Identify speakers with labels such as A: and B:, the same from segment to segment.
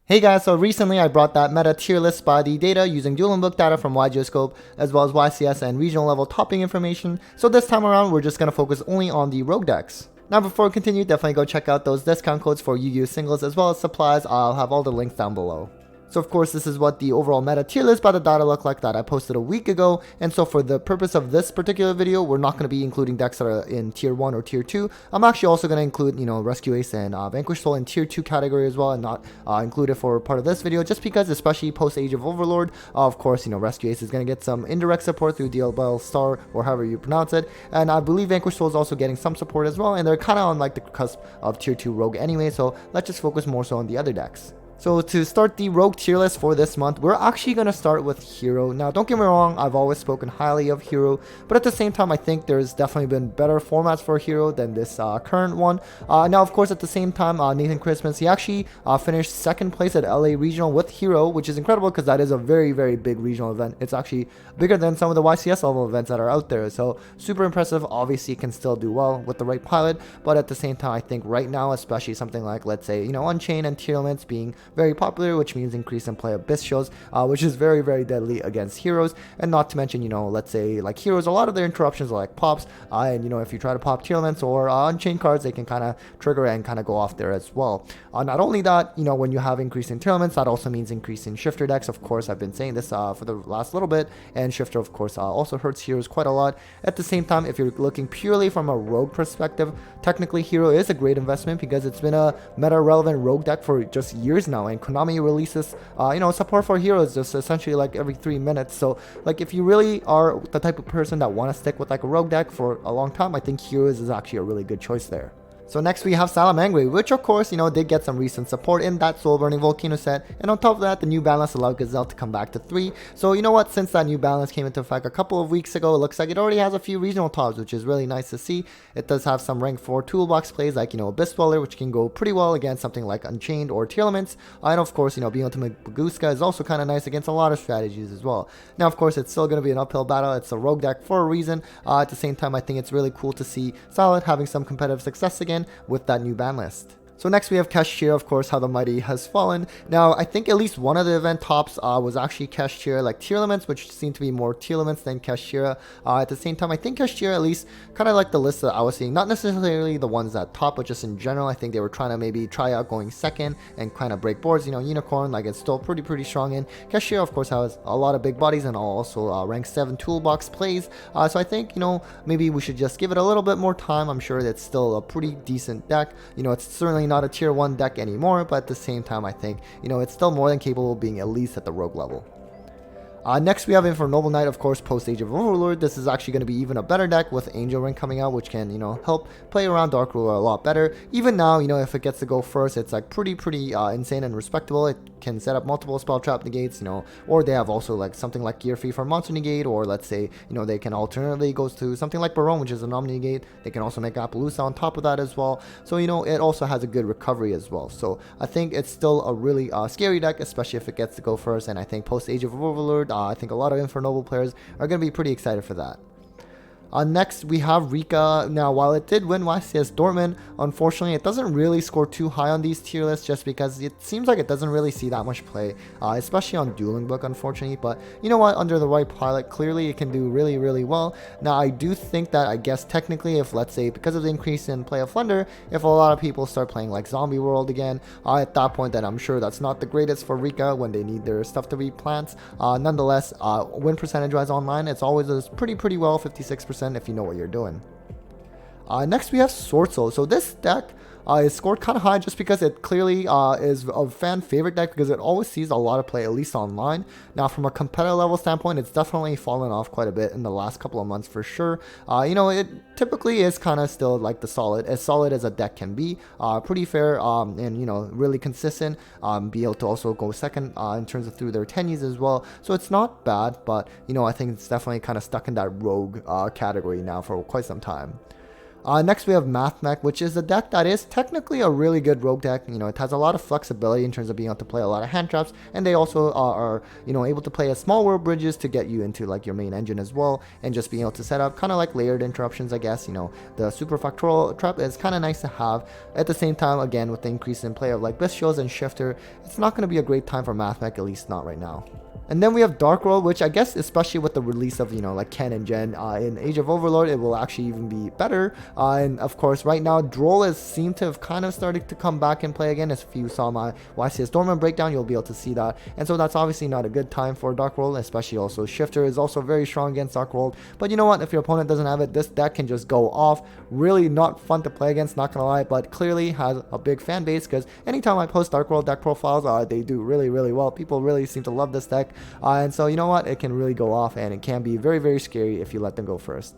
A: Hey guys, so recently I brought that meta tier list by the data using Dueling Book data from YCS as well as YCS and regional level topping information. So this time around we're just going to focus only on the rogue decks. Now before we continue, definitely go check out those discount codes for Yu-Gi-Oh singles as well as supplies. I'll have all the links down below. So of course this is what the overall meta tier list by the data looked like that I posted a week ago, and so for the purpose of this particular video we're not going to be including decks that are in tier 1 or tier 2. I'm actually also going to include Rescue Ace and Vanquish Soul in tier 2 category as well, and not include it for part of this video just because, especially post Age of Overlord, of course Rescue Ace is going to get some indirect support through DLBL Star or however you pronounce it, and I believe Vanquish Soul is also getting some support as well, and they're kind of on like the cusp of tier 2 rogue anyway, so let's just focus more so on the other decks. So to start the rogue tier list for this month, we're actually going to start with Hero. Now don't get me wrong, I've always spoken highly of Hero, but at the same time I think there's definitely been better formats for Hero than this current one. Now of course at the same time, Nathan Christmas, he actually finished second place at LA Regional with Hero, which is incredible because that is a very big regional event. It's actually bigger than some of the YCS level events that are out there, so super impressive. Obviously can still do well with the right pilot, but at the same time I think right now, especially something like, let's say, Unchained and tier limits being very popular, which means increase in play of Abyss shows, which is very deadly against heroes. And not to mention, let's say like heroes, a lot of their interruptions are like pops, and if you try to pop tier elements or Unchained cards, they can kind of trigger and kind of go off there as well. Not only that, when you have increase in tier elements, that also means increase in shifter decks. Of course, I've been saying this for the last little bit, and shifter of course also hurts heroes quite a lot. At the same time, if you're looking purely from a rogue perspective, technically Hero is a great investment because it's been a meta relevant rogue deck for just years now, and Konami releases support for heroes just essentially like every 3 minutes. So like if you really are the type of person that want to stick with like a rogue deck for a long time, I think Heroes is actually a really good choice there. So next we have Salamangreat, which of course, did get some recent support in that Soul Burning Volcano set, and on top of that, the new balance allowed Gazelle to come back to 3. So you know what, since that new balance came into effect a couple of weeks ago, it looks like it already has a few regional tops, which is really nice to see. It does have some rank 4 toolbox plays like, Abyss Dweller, which can go pretty well against something like Unchained or Tier Elements, and of course, being Ultimate Baguska is also kind of nice against a lot of strategies as well. Now of course, it's still going to be an uphill battle. It's a rogue deck for a reason. At the same time, I think it's really cool to see Salad having some competitive success again with that new ban list. So next we have Cashier, of course, How the Mighty Has Fallen. Now, I think at least one of the event tops was actually Cashier, like tier elements, which seem to be more tier elements than Cashier. At the same time, I think Cashier, at least kind of like the list that I was seeing, not necessarily the ones that top, but just in general, I think they were trying to maybe try out going second and kind of break boards. Unicorn, like it's still pretty strong in. Cashier, of course, has a lot of big bodies and also rank 7 toolbox plays. So I think, maybe we should just give it a little bit more time. I'm sure it's still a pretty decent deck. It's certainly not a tier 1 deck anymore, but at the same time I think it's still more than capable of being at least at the rogue level. Next we have Infernoble Knight, of course, post Age of Overlord. This is actually going to be even a better deck with Angel Ring coming out, which can help play around Dark Ruler a lot better. Even now, if it gets to go first, it's like pretty insane and respectable. It can set up multiple spell trap negates, or they have also like something like Gear Free for monster negate, or let's say they can alternately go to something like Barone, which is a Omni negate. They can also make Appaloosa on top of that as well. So it also has a good recovery as well. So I think it's still a really scary deck, especially if it gets to go first. And I think post Age of Overlord, I think a lot of Infernoble players are going to be pretty excited for that. Next, we have Rika. Now, while it did win YCS Dortmund, unfortunately, it doesn't really score too high on these tier lists just because it seems like it doesn't really see that much play, especially on Dueling Book, unfortunately. But you know what? Under the right pilot, clearly it can do really well. Now, I do think that, I guess, technically, if, let's say, because of the increase in play of Thunder, if a lot of people start playing like Zombie World again, at that point, then I'm sure that's not the greatest for Rika when they need their stuff to be plants. Nonetheless, win percentage-wise online, it's always a pretty well, 56%. If you know what you're doing. Next we have Swordsoul. So this deck is scored kind of high just because it clearly is a fan favorite deck because it always sees a lot of play, at least online. Now from a competitive level standpoint, it's definitely fallen off quite a bit in the last couple of months for sure. It typically is kind of still like as solid as a deck can be. Pretty fair and really consistent. Be able to also go second in terms of through their tennies as well. So it's not bad, but I think it's definitely kind of stuck in that rogue category now for quite some time. Next we have Mathmech, which is a deck that is technically a really good rogue deck. You know, it has a lot of flexibility in terms of being able to play a lot of hand traps, and they also are you know, able to play a small world bridges to get you into like your main engine as well, and just being able to set up kind of like layered interruptions, I guess. You know, the super factorial trap is kind of nice to have. At the same time, again, with the increase in play of like Bestials and Shifter, it's not going to be a great time for Mathmech, at least not right now. And then we have Dark World, which I guess, especially with the release of, you know, like Ken and Jen in Age of Overlord, it will actually even be better. And of course, right now, Droll has seemed to have kind of started to come back and play again. If you saw my YCS Dortmund breakdown, you'll be able to see that. And so that's obviously not a good time for Dark World, especially also Shifter is also very strong against Dark World. But you know what? If your opponent doesn't have it, this deck can just go off. Really not fun to play against, not gonna lie, but clearly has a big fan base because anytime I post Dark World deck profiles, they do really, really well. People really seem to love this deck. And so you know what, it can really go off, and it can be very, very scary if you let them go first.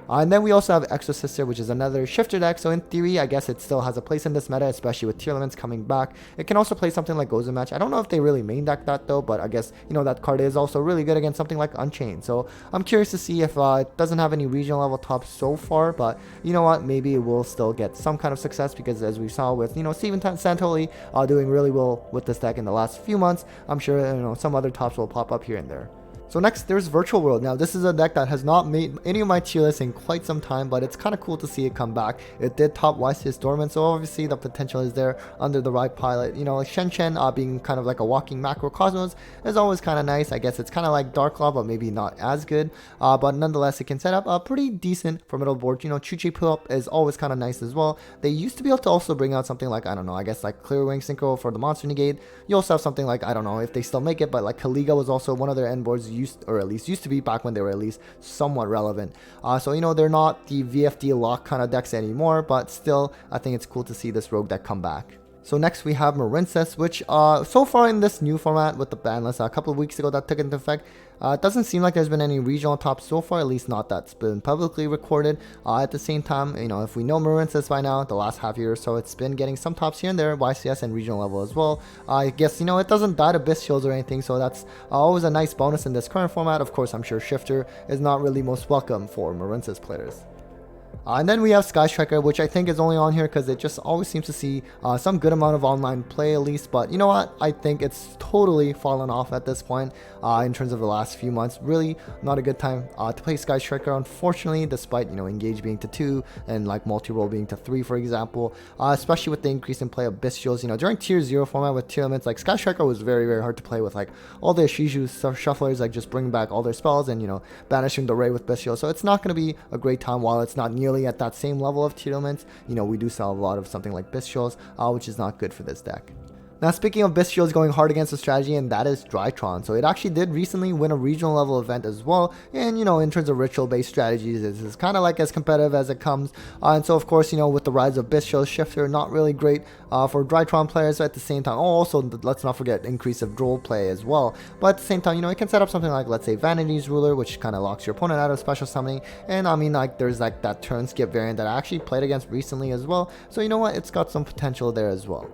A: And then we also have Exosister, which is another shifter deck. So in theory, I guess it still has a place in this meta, especially with tier elements coming back. It can also play something like Gozen Match. I don't know if they really main deck that though, but I guess, you know, that card is also really good against something like Unchained. So I'm curious to see if it doesn't have any regional level tops so far, but you know what, maybe it will still get some kind of success, because as we saw with, you know, Steven Santoli doing really well with this deck in the last few months, I'm sure, you know, some other tops will pop up here and there. So next, there's Virtual World. Now, this is a deck that has not made any of my tier lists in quite some time, but it's kind of cool to see it come back. It did top YCS Dortmund, so obviously the potential is there under the right pilot. You know, like Shen being kind of like a walking macrocosmos is always kind of nice. I guess it's kind of like Dark Claw, but maybe not as good. But nonetheless, it can set up a pretty decent formidable board. You know, Chuchi pull-up is always kind of nice as well. They used to be able to also bring out something like, I don't know, I guess like Clear Wing Synchro for the Monster Negate. You also have something like, I don't know if they still make it, but like Kaliga was also one of their end boards, or at least used to be back when they were at least somewhat relevant. So you know, they're not the VFD lock kind of decks anymore, but still I think it's cool to see this rogue deck come back. So next we have Marincess, which so far in this new format with the ban list a couple of weeks ago that took into effect, it doesn't seem like there's been any regional tops so far, at least not that's been publicly recorded. At the same time, you know, if we know Marincess by now, the last half year or so, it's been getting some tops here and there, YCS and regional level as well. I guess, you know, it doesn't die to Bestials or anything, so that's always a nice bonus in this current format. Of course, I'm sure Shifter is not really most welcome for Marincess players. And then we have Sky Striker, which I think is only on here because it just always seems to see some good amount of online play at least. But you know what? I think it's totally fallen off at this point in terms of the last few months. Really not a good time to play Sky Striker, unfortunately, despite, you know, Engage being to 2 and like multi-roll being to 3, for example. Especially with the increase in play of Bestials. You know, during tier 0 format with tier elements, like Sky Striker was very, very hard to play with like all the Shiju shufflers, like just bringing back all their spells and, you know, banishing the Ray with Bestials. So it's not going to be a great time while it's not nearly at that same level of tier elements. You know, we do sell a lot of something like Bestials, which is not good for this deck. Now, speaking of Bestials going hard against the strategy, and that is Drytron. So it actually did recently win a regional level event as well. And, you know, in terms of ritual-based strategies, it's kind of like as competitive as it comes. And so, of course, you know, with the rise of Bestials, Shifter, not really great for Drytron players at the same time. Oh, also, let's not forget increase of Droll play as well. But at the same time, you know, it can set up something like, let's say, Vanity's Ruler, which kind of locks your opponent out of special summoning. And, I mean, like, there's like that turn skip variant that I actually played against recently as well. So, you know what? It's got some potential there as well.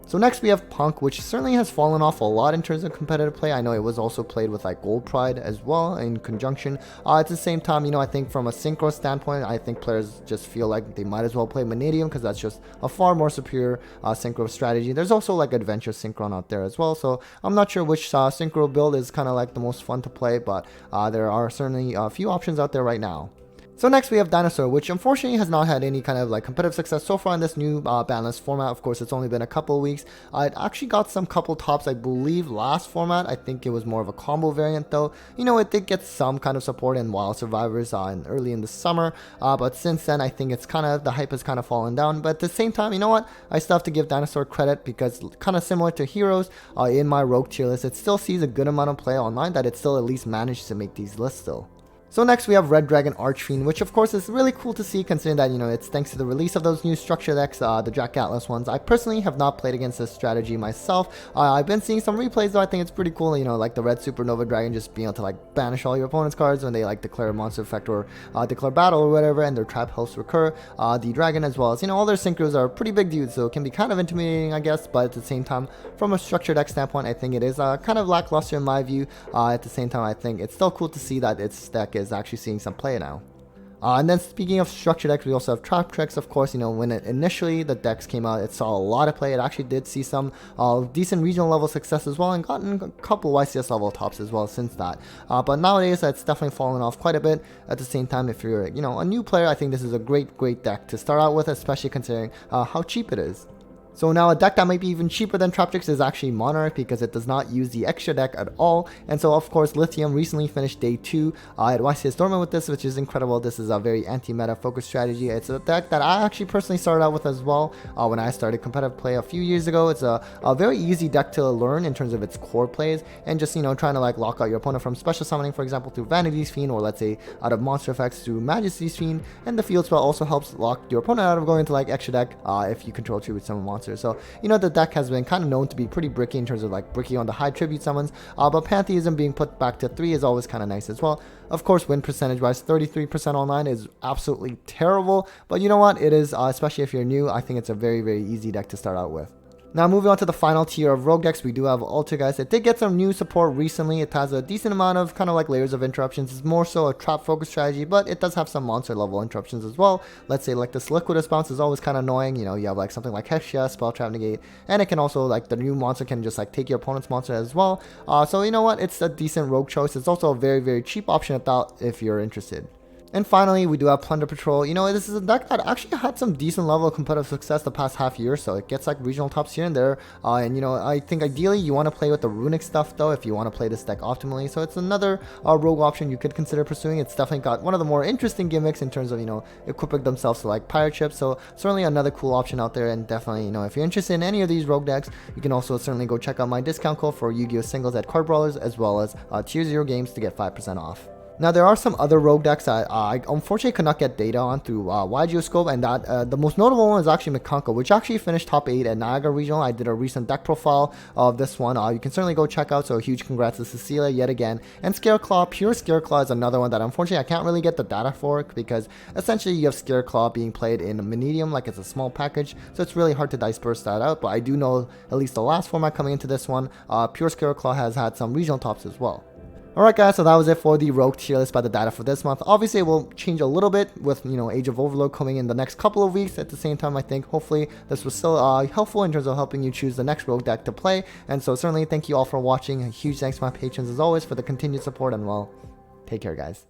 A: So next we have Punk, which certainly has fallen off a lot in terms of competitive play. I know it was also played with like Gold Pride as well in conjunction. At the same time, you know, I think from a synchro standpoint, I think players just feel like they might as well play Vanadium because that's just a far more superior synchro strategy. There's also like Adventure Synchron out there as well. So I'm not sure which synchro build is kind of like the most fun to play, but there are certainly a few options out there right now. So next we have Dinosaur, which unfortunately has not had any kind of like competitive success so far in this new ban list format. Of course, it's only been a couple of weeks. It actually got some couple tops, I believe, last format. I think it was more of a combo variant though. You know, it did get some kind of support in Wild Survivors early in the summer. But since then, I think it's kind of, the hype has kind of fallen down. But at the same time, you know what? I still have to give Dinosaur credit because kind of similar to Heroes in my Rogue tier list, it still sees a good amount of play online that it still at least managed to make these lists still. So next we have Red Dragon Archfiend, which of course is really cool to see considering that, you know, it's thanks to the release of those new structure decks, the Jack Atlas ones. I personally have not played against this strategy myself. I've been seeing some replays though. I think it's pretty cool, you know, like the Red Supernova Dragon just being able to like banish all your opponent's cards when they like declare a monster effect or declare battle or whatever, and their trap helps recur. The Dragon as well as, you know, all their synchros are pretty big dudes, so it can be kind of intimidating, I guess, but at the same time, from a structure deck standpoint, I think it is kind of lackluster in my view. At the same time, I think it's still cool to see that its deck is actually seeing some play now. And then speaking of structure decks, we also have Trap Tricks. Of course, you know, when initially the decks came out, it saw a lot of play. It actually did see some decent regional level success as well, and gotten a couple YCS level tops as well since that. But nowadays, it's definitely fallen off quite a bit. At the same time, if you're, you know, a new player, I think this is a great deck to start out with, especially considering how cheap it is. So now a deck that might be even cheaper than Trap Tricks is actually Monarch, because it does not use the extra deck at all. And so of course Lithium recently finished day 2 at YCS Dortmund with this, which is incredible. This is a very anti-meta focused strategy. It's a deck that I actually personally started out with as well when I started competitive play a few years ago. It's a very easy deck to learn in terms of its core plays, and just, you know, trying to like lock out your opponent from special summoning, for example, through Vanity's Fiend, or let's say out of monster effects through Majesty's Fiend. And the field spell also helps lock your opponent out of going into like extra deck if you control tribute summon monsters. So, you know, the deck has been kind of known to be pretty bricky in terms of like bricky on the high tribute summons, but Pantheism being put back to 3 is always kind of nice as well. Of course, win percentage wise, 33% online is absolutely terrible, but you know what, it is, especially if you're new, I think it's a very easy deck to start out with. Now moving on to the final tier of rogue decks, we do have Altergeist. It did get some new support recently. It has a decent amount of kind of like layers of interruptions. It's more so a trap focused strategy, but it does have some monster level interruptions as well. Let's say like this Liquidus bounce is always kind of annoying. You know, you have like something like Hexia, Spell Trap Negate, and it can also, like, the new monster can just like take your opponent's monster as well. So you know what, it's a decent rogue choice. It's also a very cheap option if you're interested. And finally, we do have Plunder Patrol. You know, this is a deck that actually had some decent level of competitive success the past half year, so it gets like regional tops here and there. And you know, I think ideally you want to play with the runic stuff though, if you want to play this deck optimally. So it's another rogue option you could consider pursuing. It's definitely got one of the more interesting gimmicks in terms of, you know, equipping themselves to like pirate ships. So certainly another cool option out there. And definitely, you know, if you're interested in any of these rogue decks, you can also certainly go check out my discount code for Yu-Gi-Oh singles at Card Brawlers, as well as Tier 0 Games to get 5% off. Now, there are some other rogue decks that I unfortunately could not get data on through YGeoscope, and that the most notable one is actually Mikanko, which actually finished top 8 at Niagara Regional. I did a recent deck profile of this one. You can certainly go check out, so a huge congrats to Cecilia yet again. And Scareclaw, pure Scareclaw is another one that unfortunately I can't really get the data for, because essentially you have Scareclaw being played in Medium, like it's a small package, so it's really hard to disperse that out. But I do know at least the last format coming into this one, pure Scareclaw has had some regional tops as well. Alright guys, so that was it for the rogue tier list by the data for this month. Obviously it will change a little bit with, you know, Age of Overlord coming in the next couple of weeks. At the same time, I think hopefully this was still helpful in terms of helping you choose the next rogue deck to play. And so certainly thank you all for watching. A huge thanks to my patrons as always for the continued support, and well, take care guys.